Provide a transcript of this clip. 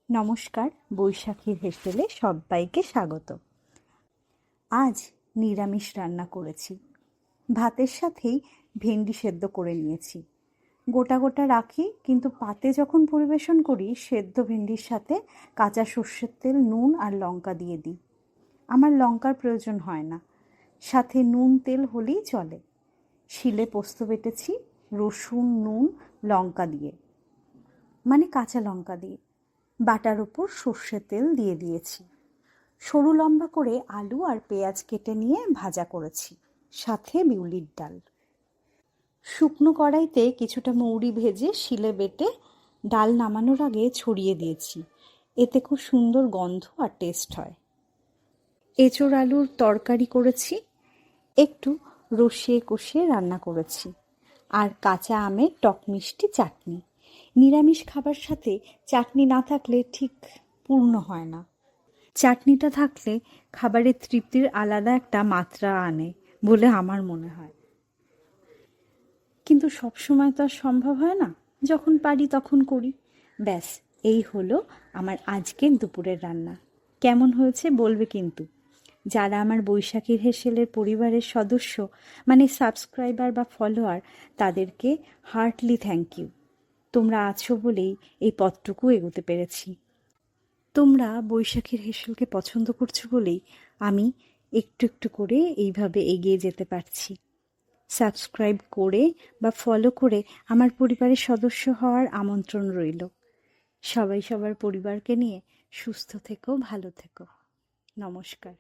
নমস্কার, বৈশাখীর হেসেলে সবাইকে স্বাগত। আজ নিরামিষ রান্না করেছি। ভাতের সাথেই ভেন্ডি সেদ্ধ করে নিয়েছি। গোটা গোটা রাখি, কিন্তু পাতে যখন পরিবেশন করি সেদ্ধ ভেন্ডির সাথে কাঁচা সর্ষের তেল, নুন আর লঙ্কা দিয়ে দিই। আমার লঙ্কার প্রয়োজন হয় না, সাথে নুন তেল হলেই চলে। শিলে পোস্ত বেটেছি, রসুন, নুন, লঙ্কা দিয়ে, মানে কাঁচা লঙ্কা দিয়ে। বাটার ওপর সর্ষের তেল দিয়ে দিয়েছি। সরু লম্বা করে আলু আর পেঁয়াজ কেটে নিয়ে ভাজা করেছি, সাথে বিউলির ডাল। শুকনো কড়াইতে কিছুটা মৌরি ভেজে শিলে বেটে ডাল নামানোর আগে ছড়িয়ে দিয়েছি। এতে খুব সুন্দর গন্ধ আর টেস্ট হয়। এঁচোড় আলুর তরকারি করেছি, একটু রসিয়ে কষিয়ে রান্না করেছি, আর কাঁচা আমের টক মিষ্টি চাটনি। নিরামিষ খাবার সাথে চাটনি না থাকলে ঠিক পূর্ণ হয় না। চাটনিটা থাকলে খাবারের তৃপ্তির আলাদা একটা মাত্রা আনে বলে আমার মনে হয়। কিন্তু সব সময় তো আর সম্ভব হয় না, যখন পারি তখন করি। ব্যাস, এই হলো আমার আজকের দুপুরের রান্না। কেমন হয়েছে বলবে কিন্তু। যারা আমার বৈশাখীর হেসেলের পরিবারের সদস্য, মানে সাবস্ক্রাইবার বা ফলোয়ার, তাদেরকে হার্টলি থ্যাংক ইউ। তোমরা আছো বলেই এই পথটুকু এগোতে পেরেছি। তোমরা বৈশাখীর হেসেলকে পছন্দ করছো বলেই আমি একটু একটু করে এইভাবে এগিয়ে যেতে পারছি। সাবস্ক্রাইব করে বা ফলো করে আমার পরিবারের সদস্য হওয়ার আমন্ত্রণ রইল। সবাই সবার পরিবারকে নিয়ে সুস্থ থেকো, ভালো থেকো। নমস্কার।